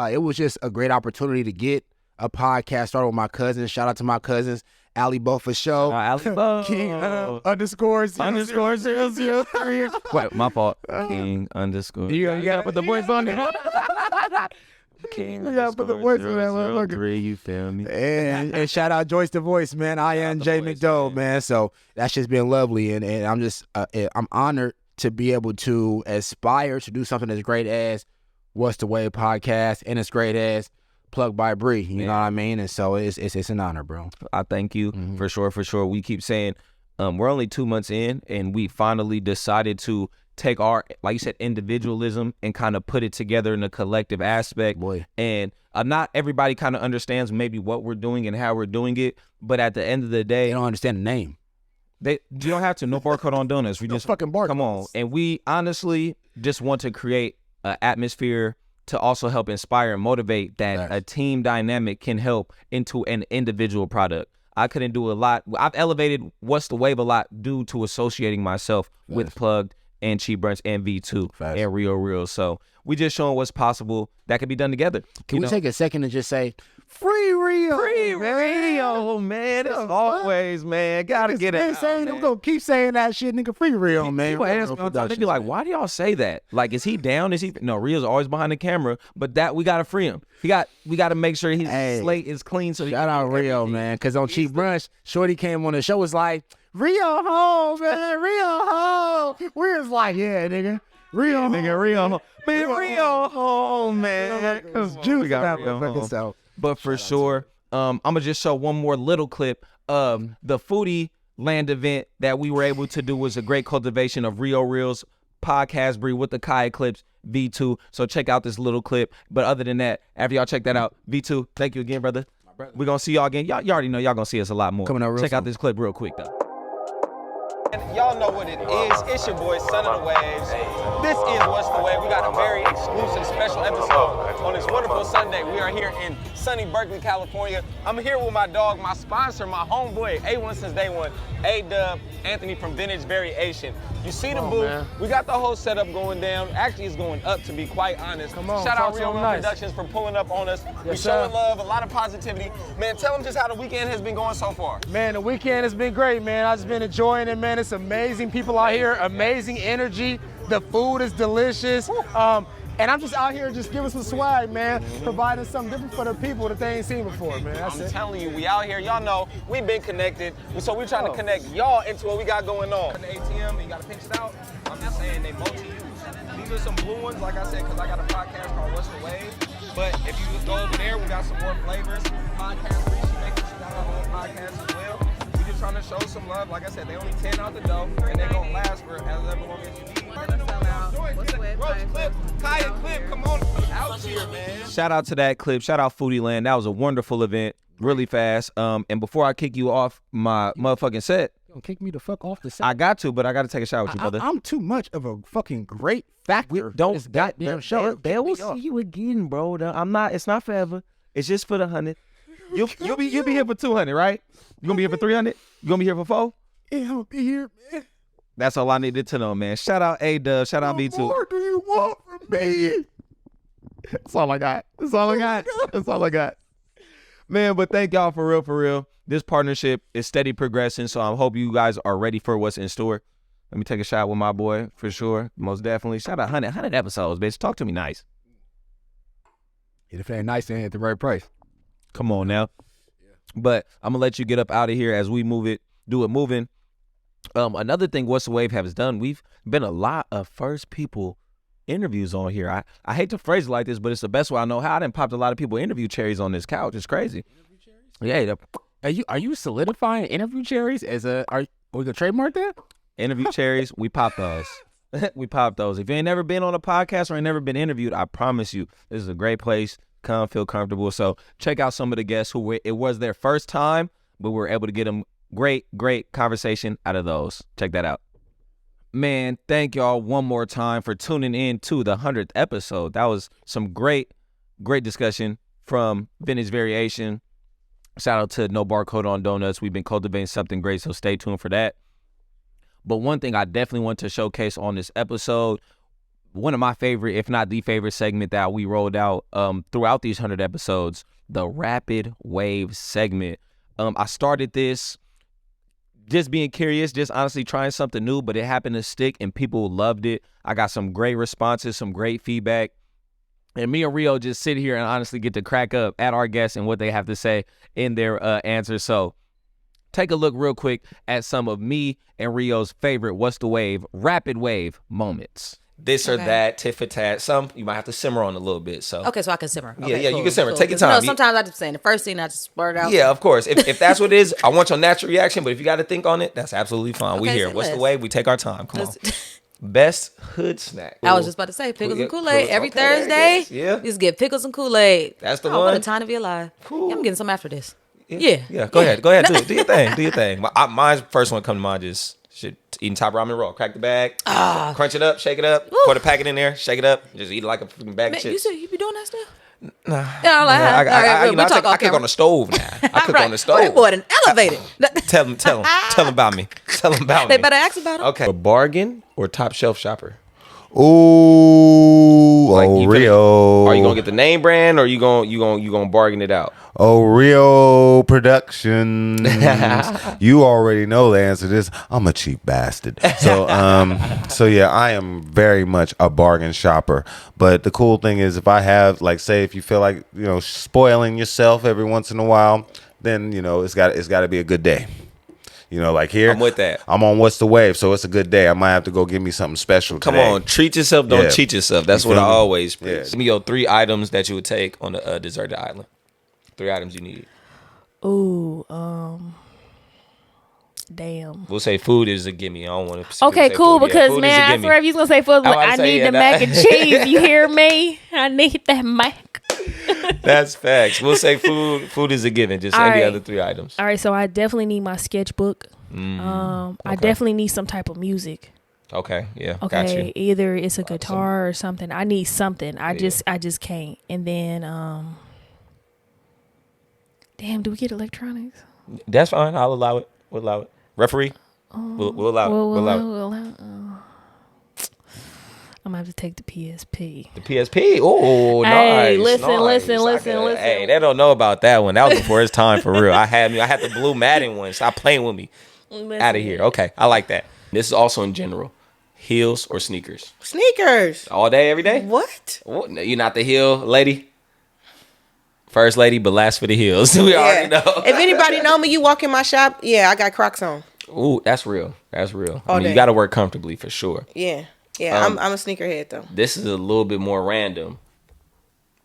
it was just a great opportunity to get a podcast started with my cousins. Shout out to my cousins. Ali Bo for show. Ali Bo. King _003. Wait, my fault. King _ You gotta put the voice on there. King You gotta put the voice on that motherfucker. 003, you feel me? And shout out Joyce the Voice, man. I am Jay McDowell, man. So that's just been lovely, and I'm just I'm honored to be able to aspire to do something as great as What's the Wave podcast, and as great as Plugged by Bree. You know what I mean? And so it's an honor, bro. I thank you for sure. We keep saying we're only 2 months in, and we finally decided to take our, like you said, individualism and kind of put it together in a collective aspect. Boy. And not everybody kind of understands maybe what we're doing and how we're doing it, but at the end of the day, They don't understand the name. you don't have to. No barcode on donuts. We No just fucking barcodes. come on. And we honestly just want to create an atmosphere to also help inspire and motivate that a team dynamic can help into an individual product. I couldn't do a lot. I've elevated What's the Wave a lot due to associating myself with Plugged and Cheap Brunch and V2 and Rio Reels. So we just showing what's possible that can be done together. Can we take a second and just say, Free Rio? Free Rio, man. It's always, man. Gotta get it. We're gonna keep saying that shit, nigga. Free Rio, man. People ask me all the time, they be like, why do y'all say that? Like, is he down? Is he? No, Rio's always behind the camera, but that we gotta free him. We got to make sure his slate is clean. So shout out Rio, man. Because on Cheap Brunch, Shorty came on the show, was like, Rio home, man. Rio home. We was like, yeah, nigga. Rio home. Nigga, Rio home. Man, Rio home, man. Because Juice got Rio home. So. But for sure, I'm going to just show one more little clip of the Foodie Land event that we were able to do. Was a great cultivation of Rio Reels podcast breed with the Kai Clips V2. So check out this little clip. But other than that, after y'all check that out, V2, thank you again, brother. We're going to see y'all again. Y'all already know y'all going to see us a lot more. Coming out real Check soon. out this clip real quick, though. And y'all know what it is. It's your boy, Son of the Waves. This is What's the Wave. We got a very exclusive special episode on this wonderful Sunday. We are here in sunny Berkeley, California. I'm here with my dog, my sponsor, my homeboy, A1 since day one, A-Dub, Anthony from Vintage Variation. You see the booth. Man. We got the whole setup going down. Actually, it's going up, to be quite honest. Come on, shout out Rio Real Productions for pulling up on us. We showing love, a lot of positivity. Man, tell them just how the weekend has been going so far. Man, the weekend has been great, man. I've just been enjoying it, man. It's amazing people out here, amazing energy. The food is delicious. And I'm just out here just giving some swag, man, providing something different for the people that they ain't seen before, man. I'm telling you, we out here. Y'all know we've been connected, so we're trying to connect y'all into what we got going on. The ATM, you got to pinch it out. I'm just saying they multi-use. These are some blue ones, like I said, because I got a podcast called What's the Wave. But if you just go over there, we got some more flavors. Podcast Reach, she makes sure she got her own podcast as well. We just trying to show some love. Like I said, they only 10 out the dough, and they're going to last for as long as you need. Kaya Clip, come on out here, man. Shout out to that clip. Shout out Foodie Land. That was a wonderful event. Really fast. And before I kick you off my motherfucking set, You gonna kick me the fuck off the set? I got to, but I got to take a shot with you, brother. I'm too much of a fucking great factor. Don't goddamn show. They will see you again, bro. I'm not. It's not forever. It's just for the 100. You'll be here for 200, right? You gonna be here for 300? You gonna be here for 4? Yeah, I'll be here, man. That's all I needed to know, man. Shout out A-Dub. Shout out V2. What more do you want from me? That's all I got. That's all I got. That's all I got. Man, but thank y'all for real. This partnership is steady progressing, so I hope you guys are ready for what's in store. Let me take a shot with my boy, for sure. Most definitely. Shout out 100 episodes, bitch. Talk to me nice. If it ain't nice, then at the right price. Come on now. But I'm going to let you get up out of here as we do it moving. Another thing What's the Wave has done, we've been a lot of first people interviews on here. I hate to phrase it like this, but it's the best way I know how. I done popped a lot of people interview cherries on this couch. It's crazy. Yeah, Are you solidifying interview cherries as are we gonna trademark that? Interview cherries, we pop those. We pop those. If you ain't never been on a podcast or ain't never been interviewed, I promise you, this is a great place. Come feel comfortable. So check out some of the guests who it was their first time, but we were able to get them great conversation out of those. Check that out. Man, thank y'all one more time for tuning in to the 100th episode. That was some great discussion from Vintage Variation. Shout out to No Barcode on Donuts. We've been cultivating something great, so stay tuned for that. But one thing I definitely want to showcase on this episode, one of my favorite, if not the favorite segment that we rolled out throughout these 100 episodes, the Rapid Wave segment. I started this just being curious, just honestly trying something new, but it happened to stick and people loved it. I got some great responses, some great feedback. And me and Rio just sit here and honestly get to crack up at our guests and what they have to say in their answers. So take a look real quick at some of me and Rio's favorite What's the Wave, Rapid Wave moments. This or that, tit for tat. Some you might have to simmer on a little bit. So okay, so I can simmer. Okay, yeah, cool, you can simmer. cool. Take your time. You know, sometimes I just say the first thing I just blurt out. Yeah, of course. If that's what it is, I want your natural reaction. But if you got to think on it, that's absolutely fine. Okay, we here. so What's the wave? We take our time. Come on. Best hood snack. I was just about to say pickles and Kool-Aid every Thursday. Yeah, just get pickles and Kool-Aid. That's the one. one. What a time to be alive. Yeah, I'm getting some after this. Yeah. Go ahead. Do your thing. Do your thing. Mine's first one come to mind just eating top ramen raw. Crack the bag, crunch it up, shake it up, pour the packet in there, shake it up, just eat it like a freaking bag of chips. You said you be doing that stuff? Nah. I cook on the stove now. I cook on the stove. That boy done elevated. Tell them about me. Tell them about me. They better ask about him. Okay. A bargain or top shelf shopper? Ooh, Rio. Are you gonna get the name brand or you gonna bargain it out? Rio Productions. You already know the answer to this. I'm a cheap bastard. So yeah, I am very much a bargain shopper. But the cool thing is if I have say if you feel like, spoiling yourself every once in a while, then it's got to be a good day. Like here, I'm with that. I'm on What's the Wave, so it's a good day. I might have to go give me something special today. Come on, treat yourself, don't cheat yourself. That's what I always preach. Yeah. Give me your 3 items that you would take on a deserted island. 3 items you need. Ooh, damn. We'll say food is a gimme. I don't want to. Okay, cool. Because man, I swear if you was gonna say food, I need the mac and cheese. You hear me? I need that mac. That's facts. We'll say food. Food is a given. Just say the other 3 items. All right, so I definitely need my sketchbook. I definitely need some type of music. Okay, yeah. Okay, got you. either it's a guitar or something. I need something. I just can't. And then damn, do we get electronics? That's fine. I'll allow it. We'll allow it. Referee. We'll allow it. We'll allow it. I'm gonna have to take the PSP. The PSP? Oh, nice. Hey, listen. Hey, they don't know about that one. That was before its time for real. I had the blue Madden one. Stop playing with me. Out of here. Okay, I like that. This is also in general. Heels or sneakers? Sneakers. All day, every day? What? You're not the heel lady? First lady, but last for the heels. We already know. If anybody know me, you walk in my shop, I got Crocs on. Ooh, that's real. That's real. All day. You got to work comfortably for sure. Yeah. I'm a sneakerhead though. This is a little bit more random.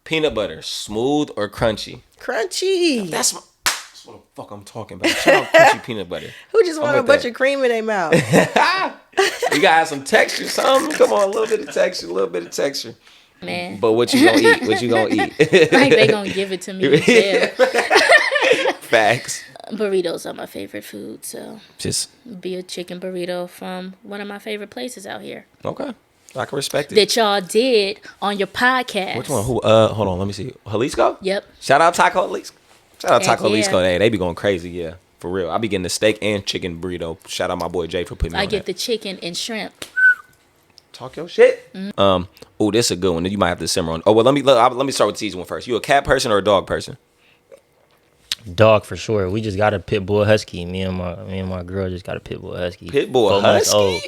Peanut butter, smooth or crunchy? Crunchy. That's what the fuck I'm talking about. Shout out crunchy peanut butter. Who just want a bunch of cream in their mouth? You gotta have some texture, something. Come on, a little bit of texture. Man. But what you gonna eat? What you gonna eat? Like they gonna give it to me. Facts. Burritos are my favorite food, so just be a chicken burrito from one of my favorite places out here. Okay, I can respect it. That y'all did on your podcast. Which one? Who? Hold on, let me see. Jalisco. Yep. Shout out Taco Jalisco. Shout out Taco yeah. Jalisco. Hey, they be going crazy. Yeah, for real. I be getting the steak and chicken burrito. Shout out my boy Jay for putting me on get that. the chicken and shrimp. Talk your shit. Oh, this is a good one that you might have to simmer on. Oh well, let me start with the easy one first. You a cat person or a dog person? Dog for sure. We just got a pit bull husky. Me and my girl just got a pit bull husky. Pit bull husky.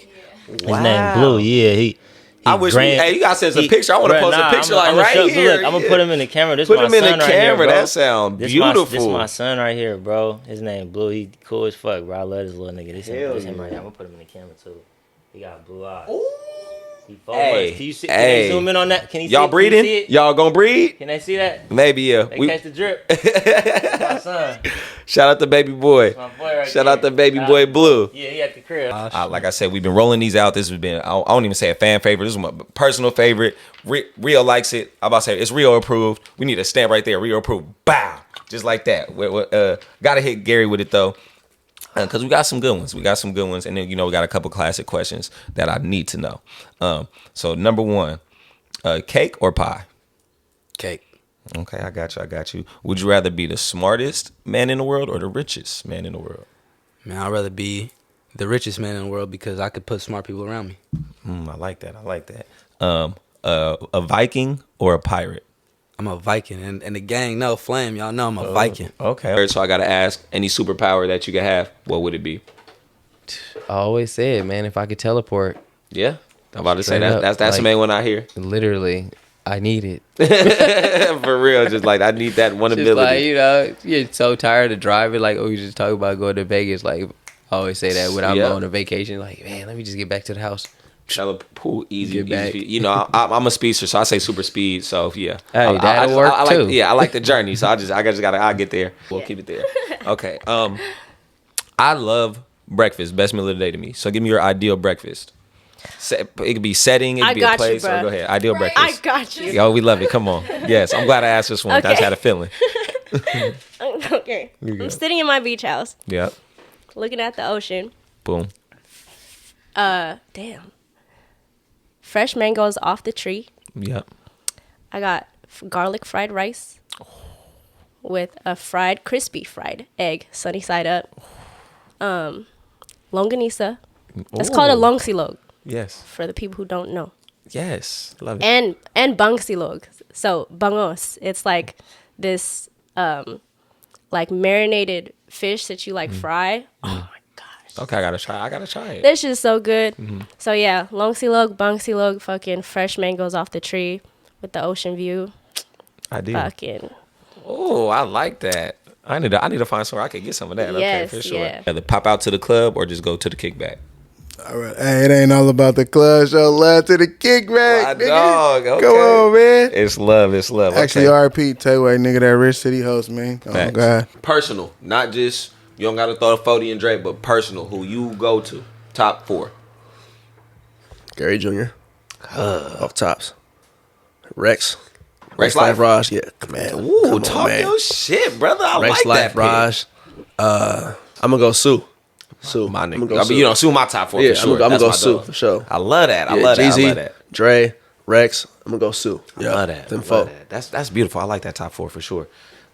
His name Blue. Yeah, he I wish you guys sent us a picture. I want to post a picture right here. Look, I'm gonna put him in the camera. This put my him in son the right camera. Here, bro. That sound beautiful. This my son right here, bro. His name Blue. He cool as fuck, bro. I love this little nigga. This him right here. I'm gonna put him in the camera too. He got blue eyes. Ooh. Hey, can you see? Can they zoom in on that? Can you y'all see? breeding? Can you see it? Y'all gonna breed? Can they see that? Maybe, yeah. They catch the drip. That's my son. Shout out to baby boy. My boy right Shout out there. to baby boy Blue. Yeah, he at the crib. Like I said, we've been rolling these out. This has been, I don't even say a fan favorite. This is my personal favorite. Rio likes it. I'm about to say, it's Rio approved. We need a stamp right there. Rio approved. Bow. Just like that. Gotta hit Gary with it, though. Because we got some good ones. And then, we got a couple classic questions that I need to know. So, number one, cake or pie? Cake. Okay, I got you. Would you rather be the smartest man in the world or the richest man in the world? Man, I'd rather be the richest man in the world because I could put smart people around me. I like that. A Viking or a pirate? I'm a Viking, and the gang know Flame. Y'all know I'm a Viking. Okay. So I gotta ask, any superpower that you could have, what would it be? I always say it, man. If I could teleport. Yeah, I'm about to say that's the main one I hear. Literally, I need it. For real, just like I need that one just ability. Like, you're so tired of driving. Like, we just talk about going to Vegas. Like, I always say that when I'm going on vacation. Like, man, let me just get back to the house. Easy. I'm a speedster, so I say super speed. So yeah, hey, that'll work too. I like the journey, so I'll get there. We'll keep it there. Okay. I love breakfast. Best meal of the day to me. So give me your ideal breakfast. It could be setting, it could be a place. Or go ahead. Ideal breakfast. I got you. Yo, we love it. Come on. Yes, I'm glad I asked this one. Okay. I just had a feeling. Okay. I'm sitting in my beach house. Yep. Looking at the ocean. Boom. Damn. Fresh mangoes off the tree. Yep. I got garlic fried rice with a crispy fried egg, sunny side up. Longanisa. That's called a longsilog. Yes. For the people who don't know. Yes. Love it. And bangsilog. So bangos. It's like this like marinated fish that you like fry. Oh my gosh. Okay, I gotta try it. This is so good. Mm-hmm. So yeah, longsilog, bangsilog, fucking fresh mangoes off the tree with the ocean view. I do. Fucking. Oh, I like that. I need to find somewhere I can get some of that. Yes, okay, for sure. Yeah. Either pop out to the club or just go to the kickback. All right. Hey, it ain't all about the club. Show love to the kickback. My dog. Okay. Come on, man. It's love. Actually, RP, Tayway, nigga, that Rich City host, man. Oh, God. Personal. Not just, you don't got to throw a 40 and Drake, but personal. Who you go to. Top 4. Gary Jr. Off tops. Rex Life Raj. Yeah, man. Ooh, talk your shit, brother. I Rex like Life that Raj. I'm going to go Sue. My nigga. I mean, you know, Sue my top 4 for sure. I'm going to go Sue for sure. I love that. I love Jeezy, that. Dre, Rex. I'm going to go Sue. Yeah, I love that. Them four. That's beautiful. I like that top 4 for sure.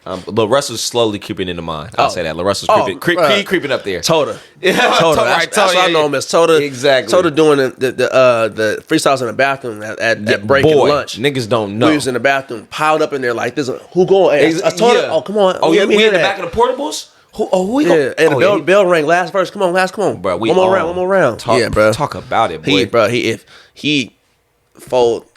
But Russell's slowly creeping into mine. I'll say that. Russell's creeping up there. Toda. Yeah, Toda. That's what I know him as. Toda. Exactly. Toda doing the freestyles in the bathroom at break and lunch. Niggas don't know. We was in the bathroom, piled up in there like this. Who going? Hey, Toda. Oh, come on. Oh, we in the back of the portables? Who we going? And the bell rang. Last verse. Come on. Bro, one more round. Talk about it, boy. If he fold.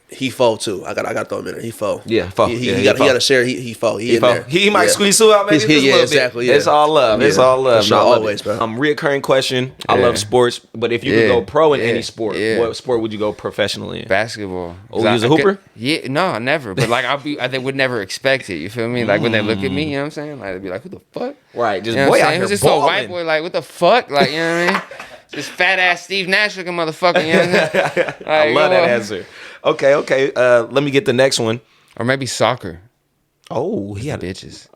He fold too. I got to throw him in there. He fold. Yeah, fold. He got to share. He fold. He in there. He might squeeze Sue out maybe. Exactly. Yeah. It's all love. It's all love. Sure, always, bro. Reoccurring question. I love sports, but if you could go pro in any sport, what sport would you go professionally in? Basketball. Oh, you was a hooper? Yeah, no, never. But like they would never expect it. You feel me? Like when they look at me, you know what I'm saying? Like they'd be like, "Who the fuck?" Right. Just you know boy out here Who's this balling. So white boy? Like what the fuck? Like you know what I mean? This fat ass Steve Nash looking motherfucker. You know what I'm saying? I love that answer. Okay. Let me get the next one. Or maybe soccer. Oh, he had bitches.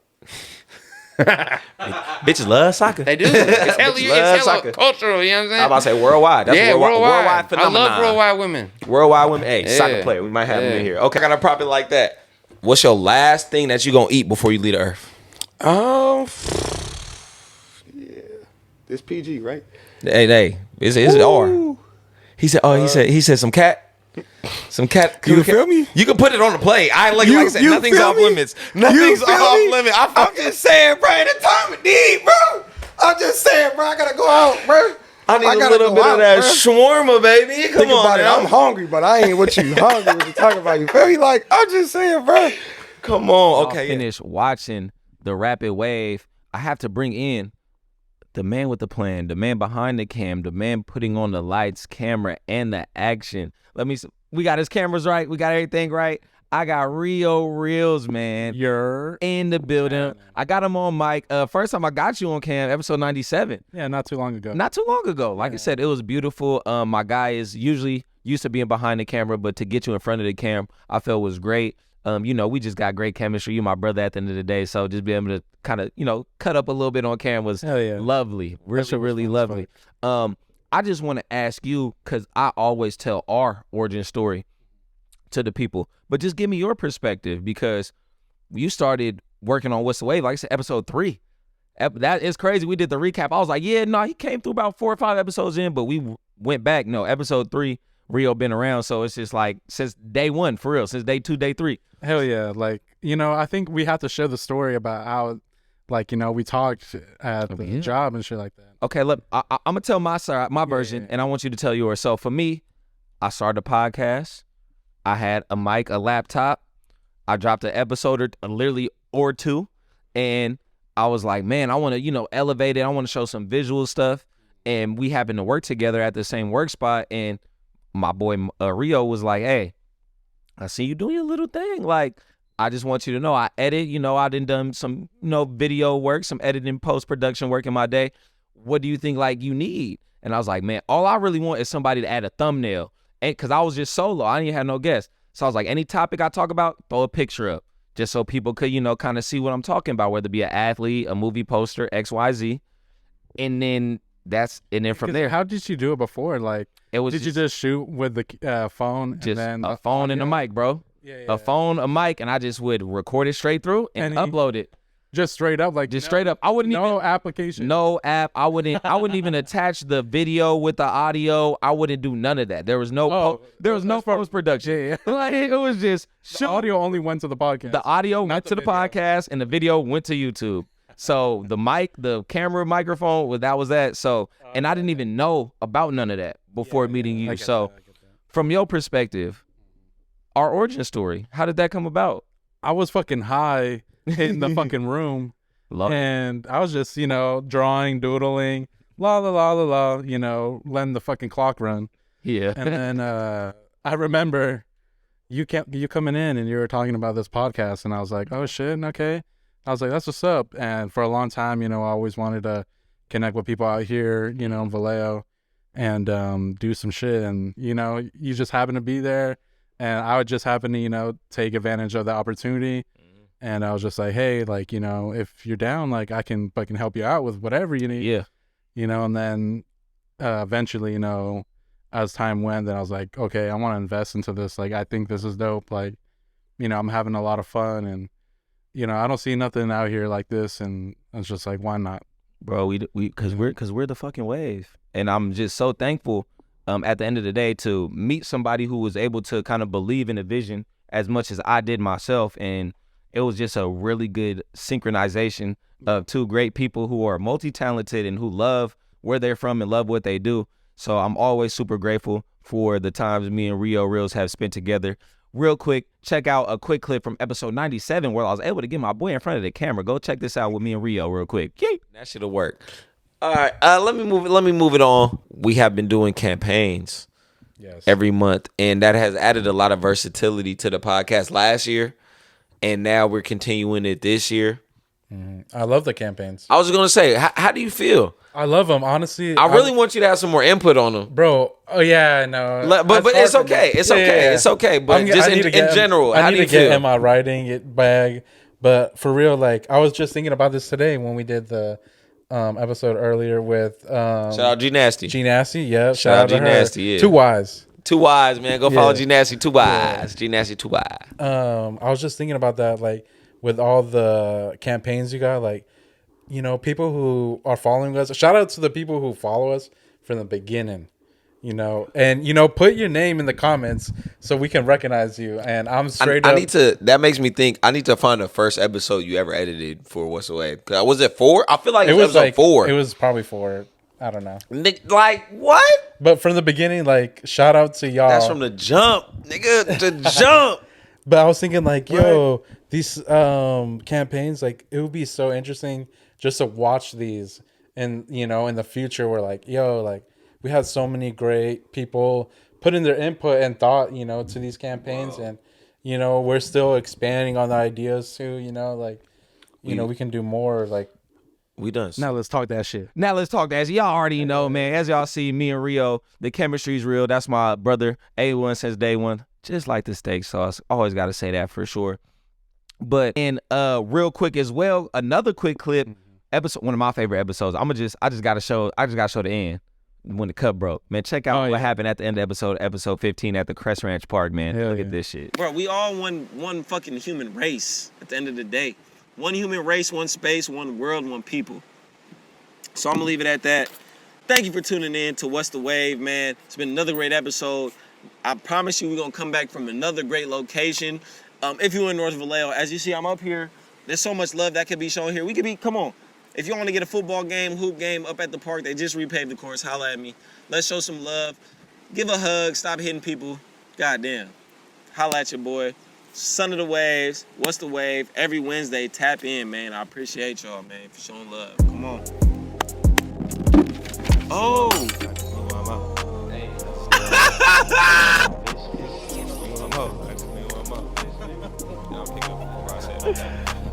Bitches love soccer. They do. It's hella cultural, you know what I'm saying? I'm about to say worldwide. That's worldwide phenomenon. I love worldwide women. Worldwide women. Hey, soccer player. We might have them in here. Okay, I gotta prop it like that. What's your last thing that you gonna eat before you leave the earth? This PG, right? Hey. Is it R? He said some cat. Some cat. You feel me? You can put it on the plate. Like I said, nothing's off limits. Nothing's off limits. I'm just saying, bro. The time of need, bro. I'm just saying, bro. I gotta go out, bro. I need a little bit of that shawarma, baby. Come on, about it. I'm hungry, but I ain't what you hungry when you talking about. You feel me? Like I'm just saying, bro. Come on. Okay. Finish watching the Rapid Wave. I have to bring in the man with the plan, the man behind the cam, the man putting on the lights, camera, and the action. We got his cameras right. We got everything right. I got Rio Reels, man. You're in the building. I got him on mic. First time I got you on cam, episode 97. Yeah, not too long ago. Not too long ago. Like I said, it was beautiful. My guy is usually used to being behind the camera, but to get you in front of the cam, I felt was great. You know, we just got great chemistry. You my brother at the end of the day, so just being able to kind of, you know, cut up a little bit on cam was lovely. Really lovely. I just want to ask you, because I always tell our origin story to the people, but just give me your perspective, because you started working on What's the Wave, like I said, episode 3. That is crazy. We did the recap. I was like, yeah, no, he came through about 4 or 5 episodes in, but we went back. No, episode 3, Rio been around, so it's just like since day 1, for real, since day 2, day 3. Hell yeah. Like, you know, I think we have to share the story about how, like, you know, we talked at the job and shit like that. Okay, look, I'm gonna tell my side, my version, and I want you to tell yours. So for me, I started a podcast. I had a mic, a laptop. I dropped an episode or 2, and I was like, man, I want to, you know, elevate it. I want to show some visual stuff, and we happened to work together at the same work spot. And my boy Rio was like, hey, I see you doing your little thing. Like, I just want you to know I edit. You know, I done some, you know, video work, some editing, post-production work in my day. What do you think, like, you need? And I was like, man, all I really want is somebody to add a thumbnail. And because I was just solo. I didn't have no guests. So I was like, any topic I talk about, throw a picture up. Just so people could, you know, kind of see what I'm talking about, whether it be an athlete, a movie poster, XYZ. And then from there. How did you do it before? Like, did you just shoot with the phone? Just and then a phone and a mic, bro. A phone, a mic, and I just would record it straight through and upload it. Just straight up, like straight up. I wouldn't no application, no app. I wouldn't even attach the video with the audio. I wouldn't do none of that. There was no post production. Yeah. Like, it was just the audio only went to the podcast. The audio went to the podcast, and the video went to YouTube. So the mic, the camera, microphone, that was that. So, and I didn't even know about none of that before meeting you. So, from your perspective, our origin story, how did that come about? I was fucking high in the fucking room, and I was just, you know, drawing, doodling, la la la la la, you know, letting the fucking clock run. Yeah. And then I remember you coming in and you were talking about this podcast, and I was like, oh shit, okay. I was like, that's what's up. And for a long time, you know, I always wanted to connect with people out here, you know, in Vallejo, and do some shit. And, you know, you just happen to be there, and I would just happen to, you know, take advantage of the opportunity. And I was just like, hey, like, you know, if you're down, like, I can help you out with whatever you need. Yeah. You know, and then eventually, you know, as time went, then I was like, okay, I want to invest into this. Like, I think this is dope. Like, you know, I'm having a lot of fun, and, you know, I don't see nothing out here like this. And it's just like, why not? Bro, because we're the fucking wave. And I'm just so thankful at the end of the day to meet somebody who was able to kind of believe in a vision as much as I did myself. And it was just a really good synchronization of two great people who are multi-talented and who love where they're from and love what they do. So I'm always super grateful for the times me and Rio Reels have spent together. Real quick, check out a quick clip from episode 97 where I was able to get my boy in front of the camera. Go check this out with me and Rio real quick. Yay. That shit'll work. All right, let me move it on. We have been doing campaigns every month, and that has added a lot of versatility to the podcast last year. And now we're continuing it this year. I love the campaigns. I was going to say, how do you feel? I love them, honestly. I really want you to have some more input on them. Bro, oh yeah, no. But it's okay. It's okay. It's okay. But just in general, how do you feel? I need to get in my writing bag. But for real, like, I was just thinking about this today when we did the episode earlier with... shout out G Nasty. G Nasty, yeah. Shout out G Nasty, yeah. Too Wise. Too Wise, man. Go follow G Nasty. Too Wise. G Nasty. Too Wise. I was just thinking about that, like, with all the campaigns you got, like, you know, people who are following us. Shout out to the people who follow us from the beginning, you know, and, you know, put your name in the comments so we can recognize you. And I'm straight up. That makes me think I need to find the first episode you ever edited for What's the Wave. Was it 4? I feel like it was episode 4. It was probably 4. I don't know. Like, what? But from the beginning, like, shout out to y'all. That's from the jump, nigga. The jump. But I was thinking, like, yo, these campaigns, like, it would be so interesting just to watch these. And, you know, in the future, we're like, yo, like, we had so many great people put in their input and thought, you know, to these campaigns. And you know, we're still expanding on the ideas too. You know, like, you know, we can do more. Like, we done. Now let's talk that shit. Now let's talk that. Y'all already know, man. As y'all see, me and Rio, the chemistry's real. That's my brother, A1 since day one. Just like the steak sauce. Always got to say that for sure. But and real quick as well, another quick clip, episode, one of my favorite episodes. I just gotta show the end when the cup broke. Man, check out what happened at the end of episode 15 at the Crest Ranch Park, man. Look at this shit. Bro, we all one fucking human race at the end of the day. One human race, one space, one world, one people. So I'm gonna leave it at that. Thank you for tuning in to What's the Wave, man. It's been another great episode. I promise you we're gonna come back from another great location. If you're in North Vallejo, as you see, I'm up here. There's so much love that could be shown here. We could be, come on. If you want to get a football game, hoop game up at the park, they just repaved the course, holla at me. Let's show some love. Give a hug, stop hitting people. Goddamn. Holla at your boy. Son of the Waves, What's the Wave? Every Wednesday, tap in, man. I appreciate y'all, man, for showing love. Come on. Oh.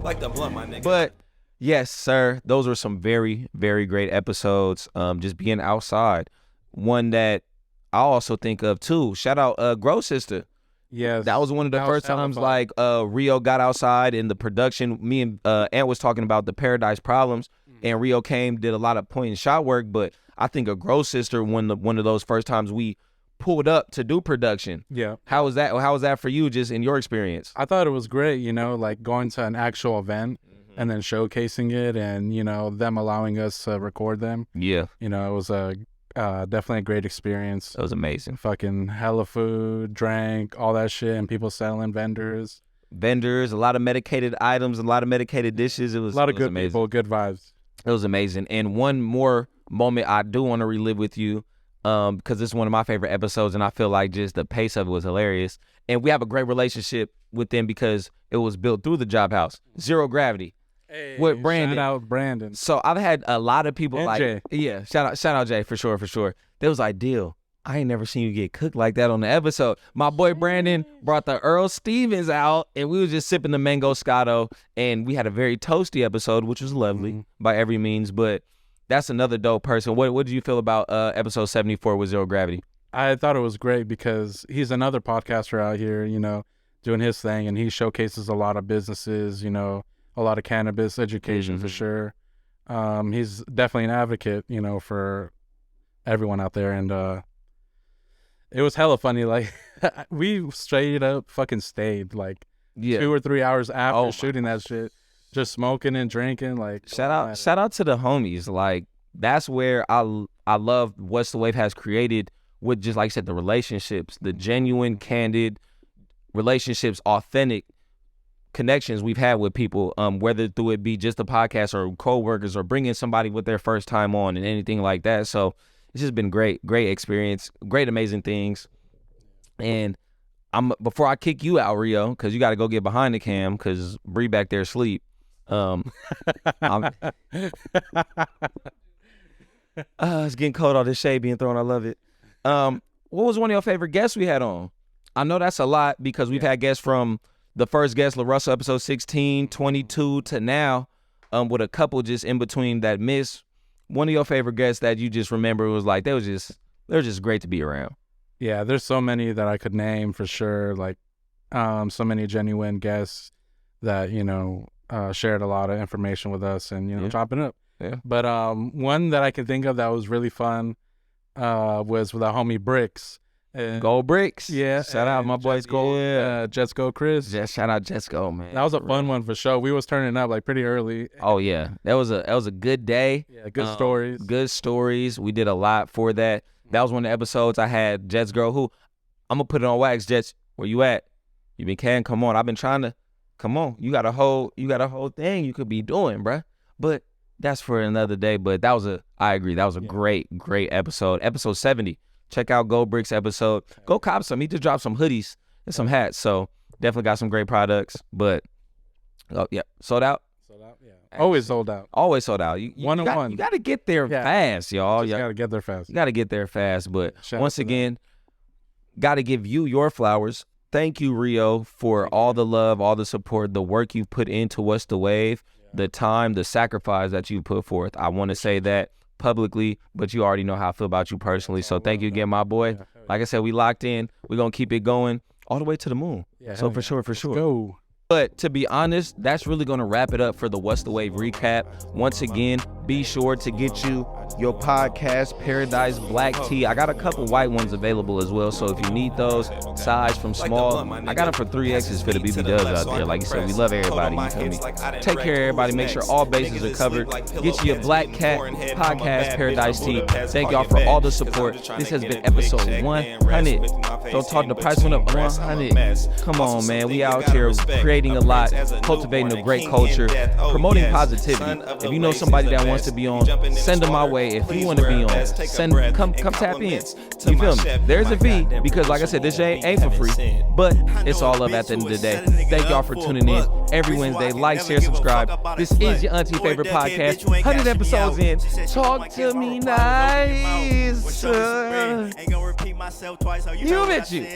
Like the blunt, my nigga. But yes, sir, those were some very, very great episodes. Just being outside. One that I also think of too. Shout out Grow Sister. Yes. That was one of the first times like Rio got outside in the production. Me and Ant was talking about the Paradise Problems, and Rio came, did a lot of point and shot work, but I think a Grow Sister one of those first times we pulled up to do production. Yeah. How was that? How was that for you, just in your experience? I thought it was great, you know, like going to an actual event and then showcasing it, and, you know, them allowing us to record them. Yeah. You know, it was a definitely a great experience. It was amazing. Fucking hella food, drank, all that shit, and people selling, vendors, a lot of medicated items, a lot of medicated dishes. It was a lot of good amazing. people, good vibes. It was amazing. And one more moment I do want to relive with you, because this is one of my favorite episodes, and I feel like just the pace of it was hilarious. And we have a great relationship with them because it was built through the Job House. Zero Gravity. Hey, with Brandon. Shout out Brandon. So I've had a lot of people And like, Jay. yeah, shout out Jay for sure. They was like, deal. I ain't never seen you get cooked like that on the episode. My boy Brandon brought the Earl Stevens out, and we was just sipping the Mango Scotto, and we had a very toasty episode, which was lovely by every means. But that's another dope person. What did you feel about episode 74 with Zero Gravity? I thought it was great because he's another podcaster out here, you know, doing his thing, and he showcases a lot of businesses, you know, a lot of cannabis education for sure. He's definitely an advocate, you know, for everyone out there, and it was hella funny. Like we straight up fucking stayed like 2 or 3 hours after shooting that shit, just smoking and drinking. Like shout out to the homies. Like that's where I love What's the Wave has created with, just like I said, the relationships, the genuine, candid relationships, authentic connections we've had with people, whether through it be just the podcast or co-workers or bringing somebody with their first time on and anything like that. So it's just been great experience, great, amazing things. And before I kick you out, Rio, because you got to go get behind the cam because Bree back there asleep. It's getting cold, all this shade being thrown. I love it. What was one of your favorite guests we had on? I know that's a lot because we've had guests from the first guest, LaRussell, episode 16, 22 to now, with a couple just in between that miss. One of your favorite guests that you just remember was like, they're just great to be around. Yeah, there's so many that I could name for sure. Like, so many genuine guests that, you know, shared a lot of information with us and, you know, chopping up. Yeah. But one that I can think of that was really fun was with our homie Bricks. Go Bricks. Yeah. Shout out my boys Go. Jets Go Chris. Shout out Jets Go, man. That was a fun one for sure. We was turning up like pretty early. Oh yeah. That was a good day. Yeah, good stories. Good stories. We did a lot for that. That was one of the episodes I had Jets Girl, who I'm gonna put it on wax. Jets, where you at? You been can come on. I've been trying to come on. You got a whole thing you could be doing, bruh. But that's for another day. But I agree. That was a great episode. Episode 70. Check out Go Bricks episode. Go cop some. He just dropped some hoodies and some hats. So definitely got some great products. But sold out. Yeah. Always sold out. Always sold out. You got to get there fast, y'all. You got to get there fast. You got to get there fast. But once again, got to give you your flowers. thank you, Rio, for all the love, all the support, the work you've put into What's the Wave, the time, the sacrifice that you put forth. I want to say that publicly, but you already know how I feel about you personally. So thank you again, my boy. Like I said, we locked in. We're going to keep it going all the way to the moon. So for sure. Go. But to be honest, that's really going to wrap it up for the What's the Wave recap. Once again, be sure to get you your podcast Paradise Black Tea. I got a couple white ones available as well, so if you need those, size from small, I got them for 3X's for the BB Dubs out there. Like you said, we love everybody, you feel me? Take care of everybody, make sure all bases are covered. Get you your Black Cat Podcast Paradise Tea. Thank y'all for all the support. This has been episode 100. Don't talk, the price went up 100. Come on, man, we out here creating a lot, cultivating a great culture, promoting positivity. If you know somebody that wants to be on, send them my way. If you want to be on, come tap in. You feel me? There's a fee because, like I said, this ain't for free, but it's all up at the end of the day. Thank y'all for tuning in every Wednesday. Like, share, subscribe. This is your auntie favorite podcast. 100 episodes in. Talk to me nice. You bet you.